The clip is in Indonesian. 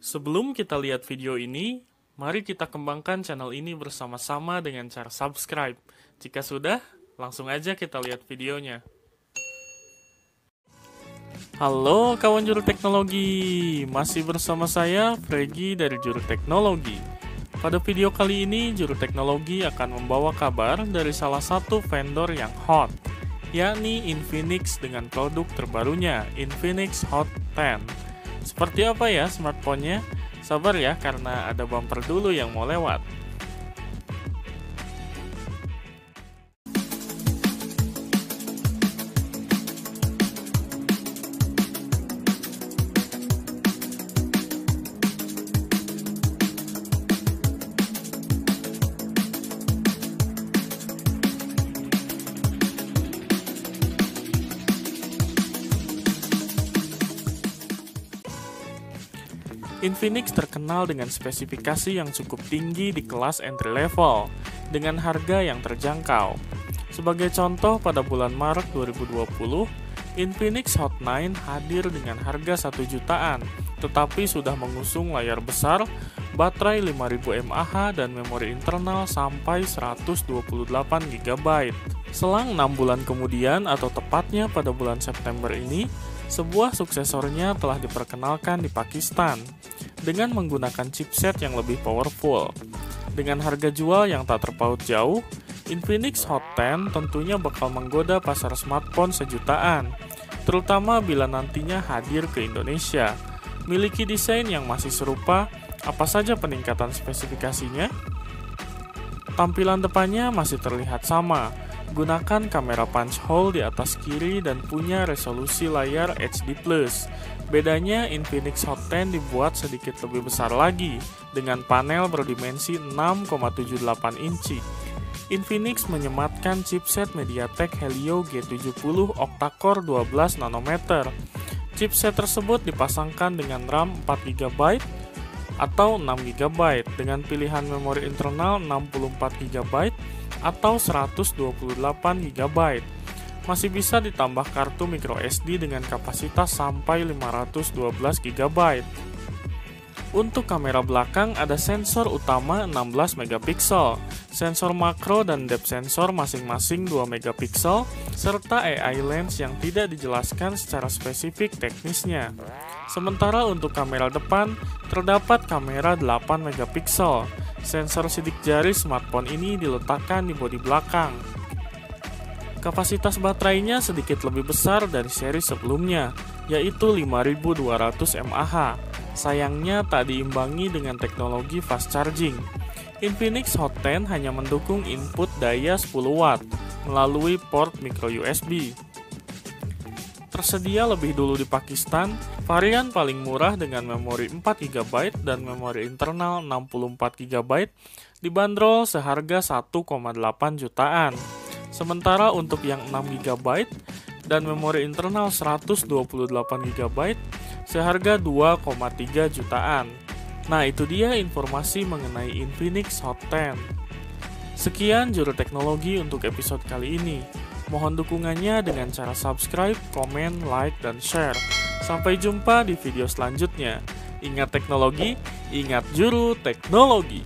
Sebelum kita lihat video ini, mari kita kembangkan channel ini bersama-sama dengan cara subscribe. Jika sudah, langsung aja kita lihat videonya. Halo kawan Juru Teknologi, masih bersama saya, Fregi dari Juru Teknologi. Pada video kali ini, Juru Teknologi akan membawa kabar dari salah satu vendor yang hot, yakni Infinix dengan produk terbarunya, Infinix Hot 10. Seperti apa ya smartphone-nya? Sabar ya, karena ada bumper dulu yang mau lewat. Infinix terkenal dengan spesifikasi yang cukup tinggi di kelas entry level, dengan harga yang terjangkau. Sebagai contoh, pada bulan Maret 2020, Infinix Hot 9 hadir dengan harga 1 jutaan, tetapi sudah mengusung layar besar, baterai 5000 mAh, dan memori internal sampai 128 GB. Selang 6 bulan kemudian, atau tepatnya pada bulan September ini, sebuah suksesornya telah diperkenalkan di Pakistan dengan menggunakan chipset yang lebih powerful. Dengan harga jual yang tak terpaut jauh, Infinix Hot 10 tentunya bakal menggoda pasar smartphone sejutaan, terutama bila nantinya hadir ke Indonesia. Miliki desain yang masih serupa, apa saja peningkatan spesifikasinya? Tampilan depannya masih terlihat sama, gunakan kamera punch hole di atas kiri dan punya resolusi layar HD+. Bedanya, Infinix Hot 10 dibuat sedikit lebih besar lagi, dengan panel berdimensi 6,78 inci. Infinix menyematkan chipset MediaTek Helio G70 octa-core 12 nanometer. Chipset tersebut dipasangkan dengan RAM 4GB atau 6GB, dengan pilihan memori internal 64GB atau 128GB. Masih bisa ditambah kartu microSD dengan kapasitas sampai 512GB. Untuk kamera belakang ada sensor utama 16 megapiksel, sensor makro dan depth sensor masing-masing 2 megapiksel, serta AI lens yang tidak dijelaskan secara spesifik teknisnya. Sementara untuk kamera depan, terdapat kamera 8 megapiksel. Sensor sidik jari smartphone ini diletakkan di bodi belakang. Kapasitas baterainya sedikit lebih besar dari seri sebelumnya, yaitu 5200 mAh. Sayangnya tak diimbangi dengan teknologi fast charging. Infinix Hot 10 hanya mendukung input daya 10 watt melalui port micro USB. Tersedia lebih dulu di Pakistan, varian paling murah dengan memori 4GB dan memori internal 64GB dibanderol seharga 1,8 jutaan. Sementara untuk yang 6GB dan memori internal 128GB seharga 2,3 jutaan. Nah, itu dia informasi mengenai Infinix Hot 10. Sekian Juru Teknologi untuk episode kali ini. Mohon dukungannya dengan cara subscribe, komen, like, dan share. Sampai jumpa di video selanjutnya. Ingat teknologi, ingat Juru Teknologi.